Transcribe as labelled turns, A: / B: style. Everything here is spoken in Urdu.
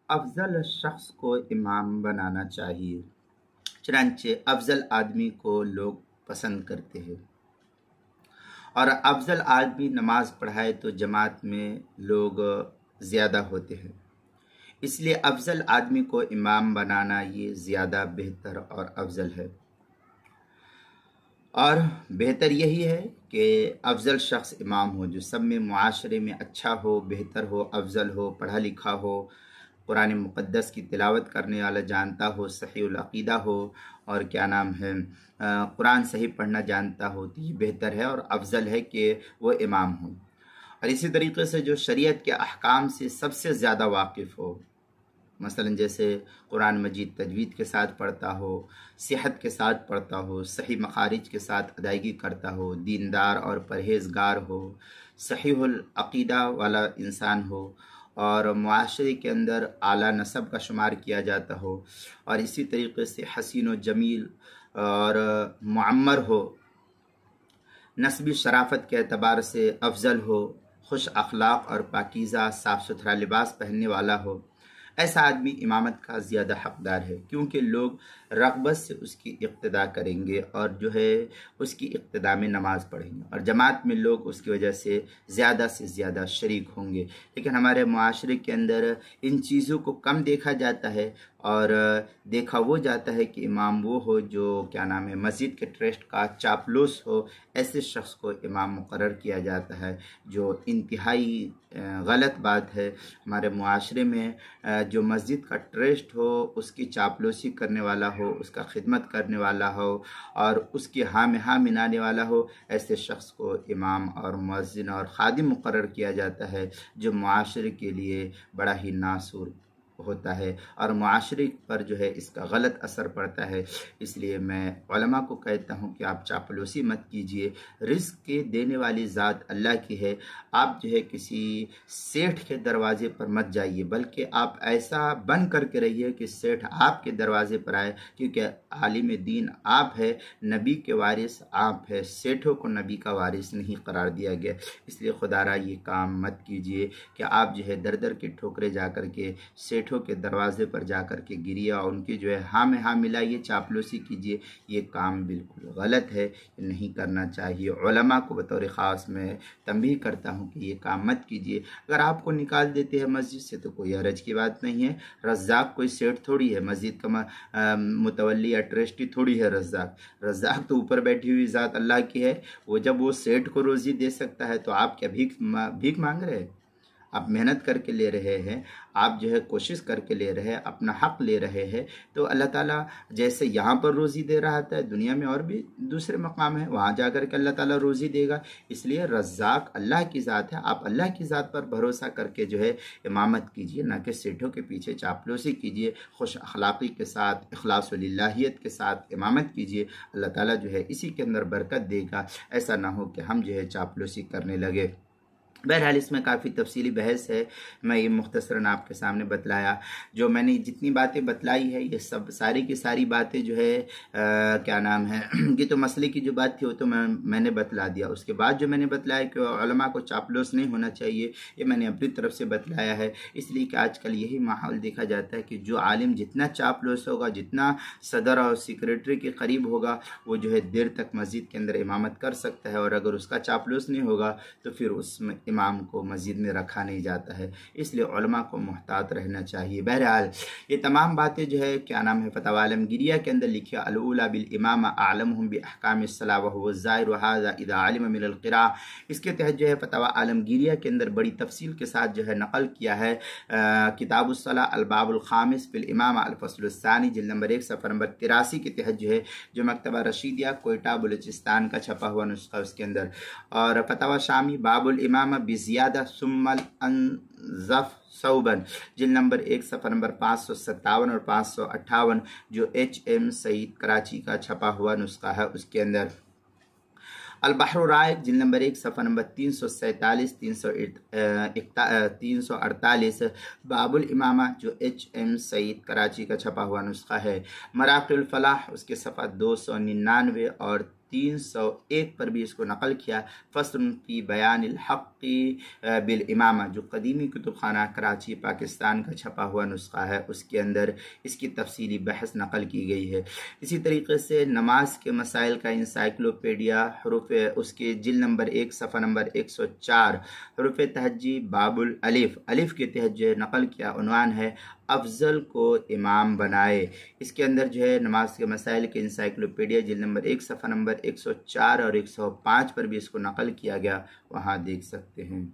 A: افضل شخص کو امام بنانا چاہیے، چنانچہ افضل آدمی کو لوگ پسند کرتے ہیں، اور افضل آدمی نماز پڑھائے تو جماعت میں لوگ زیادہ ہوتے ہیں، اس لیے افضل آدمی کو امام بنانا یہ زیادہ بہتر اور افضل ہے۔ اور بہتر یہی ہے کہ افضل شخص امام ہو، جو سب میں معاشرے میں اچھا ہو، بہتر ہو، افضل ہو، پڑھا لکھا ہو، قرآن مقدس کی تلاوت کرنے والا جانتا ہو، صحیح العقیدہ ہو، اور کیا نام ہے قرآن صحیح پڑھنا جانتا ہو، تو یہ بہتر ہے اور افضل ہے کہ وہ امام ہو۔ اور اسی طریقے سے جو شریعت کے احکام سے سب سے زیادہ واقف ہو، مثلا جیسے قرآن مجید تجوید کے ساتھ پڑھتا ہو، صحت کے ساتھ پڑھتا ہو، صحیح مخارج کے ساتھ ادائیگی کرتا ہو، دیندار اور پرہیزگار ہو، صحیح العقیدہ والا انسان ہو، اور معاشرے کے اندر اعلیٰ نسب کا شمار کیا جاتا ہو، اور اسی طریقے سے حسین و جمیل اور معمر ہو، نسبی شرافت کے اعتبار سے افضل ہو، خوش اخلاق اور پاکیزہ صاف ستھرا لباس پہننے والا ہو، ایسا آدمی امامت کا زیادہ حقدار ہے، کیونکہ لوگ رغبت سے اس کی اقتداء کریں گے اور جو ہے اس کی اقتداء میں نماز پڑھیں گے، اور جماعت میں لوگ اس کی وجہ سے زیادہ شریک ہوں گے۔ لیکن ہمارے معاشرے کے اندر ان چیزوں کو کم دیکھا جاتا ہے، اور دیکھا وہ جاتا ہے کہ امام وہ ہو جو کیا نام ہے مسجد کے ٹرسٹ کا چاپلوس ہو، ایسے شخص کو امام مقرر کیا جاتا ہے، جو انتہائی غلط بات ہے۔ ہمارے معاشرے میں جو مسجد کا ٹرسٹ ہو، اس کی چاپلوسی کرنے والا ہو، اس کا خدمت کرنے والا ہو، اور اس کی ہاں میں ہاں ملانے والا ہو، ایسے شخص کو امام اور مؤذن اور خادم مقرر کیا جاتا ہے، جو معاشرے کے لیے بڑا ہی ناسور ہوتا ہے، اور معاشرے پر جو ہے اس کا غلط اثر پڑتا ہے۔ اس لیے میں علماء کو کہتا ہوں کہ آپ چاپلوسی مت کیجئے، رزق کے دینے والی ذات اللہ کی ہے، آپ جو ہے کسی سیٹھ کے دروازے پر مت جائیے، بلکہ آپ ایسا بن کر کے رہیے کہ سیٹھ آپ کے دروازے پر آئے، کیونکہ عالم دین آپ ہے، نبی کے وارث آپ ہے، سیٹھوں کو نبی کا وارث نہیں قرار دیا گیا۔ اس لیے خدا را یہ کام مت کیجئے کہ آپ جو ہے در در کے ٹھوکرے جا کر کے سیٹھوں کے دروازے پر جا کر کے گریے اور ان کی جو ہے ہاں میں ہاں ملائیے، چاپلوسی کیجئے، یہ کام بالکل غلط ہے، نہیں کرنا چاہیے۔ علماء کو بطور خاص میں تنبیہ کرتا ہوں کہ یہ کام مت کیجئے۔ اگر آپ کو نکال دیتے ہیں مسجد سے تو کوئی حرج کی بات نہیں ہے، رزاق کوئی سیٹ تھوڑی ہے، مسجد کا متولی یا ٹرسٹی تھوڑی ہے رزاق تو اوپر بیٹھی ہوئی ذات اللہ کی ہے، وہ جب وہ سیٹ کو روزی دے سکتا ہے تو آپ کیا بھیک مانگ رہے ہیں؟ آپ محنت کر کے لے رہے ہیں، آپ جو ہے کوشش کر کے لے رہے ہیں، اپنا حق لے رہے ہیں، تو اللہ تعالیٰ جیسے یہاں پر روزی دے رہا ہے، دنیا میں اور بھی دوسرے مقام ہیں، وہاں جا کر کے اللہ تعالیٰ روزی دے گا۔ اس لیے رزاق اللہ کی ذات ہے، آپ اللہ کی ذات پر بھروسہ کر کے جو ہے امامت کیجئے، نہ کہ سیٹھوں کے پیچھے چاپلوسی کیجئے، خوش اخلاقی کے ساتھ، اخلاص و للہیت کے ساتھ امامت کیجئے، اللہ تعالیٰ جو ہے اسی کے اندر برکت دے گا۔ ایسا نہ ہو کہ ہم جو ہے چاپلوسی کرنے لگے۔ بہرحال اس میں کافی تفصیلی بحث ہے، میں یہ مختصراً آپ کے سامنے بتلایا۔ جو میں نے جتنی باتیں بتلائی ہے یہ سب ساری کی ساری باتیں جو ہے کیا نام ہے یہ تو مسئلے کی جو بات تھی وہ تو میں نے بتلا دیا۔ اس کے بعد جو میں نے بتلایا کہ علماء کو چاپلوس نہیں ہونا چاہیے، یہ میں نے اپنی طرف سے بتلایا ہے، اس لیے کہ آج کل یہی ماحول دیکھا جاتا ہے کہ جو عالم جتنا چاپلوس ہوگا، جتنا صدر اور سیکریٹری کے قریب ہوگا، وہ جو ہے دیر تک مسجد کے اندر امامت کر سکتا ہے، اور اگر اس کا چاپلوس نہیں ہوگا تو پھر اس میں امام کو مسجد میں رکھا نہیں جاتا ہے۔ اس لیے علماء کو محتاط رہنا چاہیے۔ بہرحال یہ تمام باتیں جو ہے کیا نام ہے فتاوی عالمگیریہ کے اندر لکھی، الاولی بالامام اعلمهم باحکام الصلاۃ وهو الظاہر وهذا اذا علم من القراءۃ، اس کے تحت جو ہے فتاوی عالمگیریہ کے اندر بڑی تفصیل کے ساتھ جو ہے نقل کیا ہے۔ کتاب الصلاۃ الباب الخامس فی الامامہ الفصل الثانی، جلد نمبر 1 صفحہ نمبر 83 کے تحت جو ہے جو مکتبہ رشیدیہ کوئٹہ بلوچستان کا چھپا ہوا نسخہ اس کے اندر، اور فتاوی شامی باب الامامہ بزیادہ ثم الانظف ثوبا، جلد نمبر 1 صفحہ نمبر 557 اور 558 جو ایچ ایم سعید کراچی کا چھپا ہوا نسخہ ہے اس کے اندر۔ البحر الرائق، جلد نمبر 1 صفحہ نمبر 347 348 باب الامامہ جو ایچ ایم سعید کراچی کا چھپا ہوا نسخہ ہے۔ مراقی الفلاح اس کے صفحہ 299 اور 301 پر بھی اس کو نقل کیا۔ فصل فی بیان الحق بالامامہ، جو قدیمی کتب خانہ کراچی پاکستان کا چھپا ہوا نسخہ ہے، اس کے اندر اس کی تفصیلی بحث نقل کی گئی ہے۔ اسی طریقے سے نماز کے مسائل کا انسائکلوپیڈیا، حروف اس کے جلد نمبر 1 صفحہ نمبر 104، حروف تہجی باب الالف، الف کے تحت جو ہے نقل کیا، عنوان ہے افضل کو امام بنائے۔ اس کے اندر جو ہے نماز کے مسائل کے انسائکلوپیڈیا جلد نمبر 1 صفحہ نمبر 104 اور 105 پر بھی اس کو نقل کیا گیا، وہاں دیکھ سکتے ہیں۔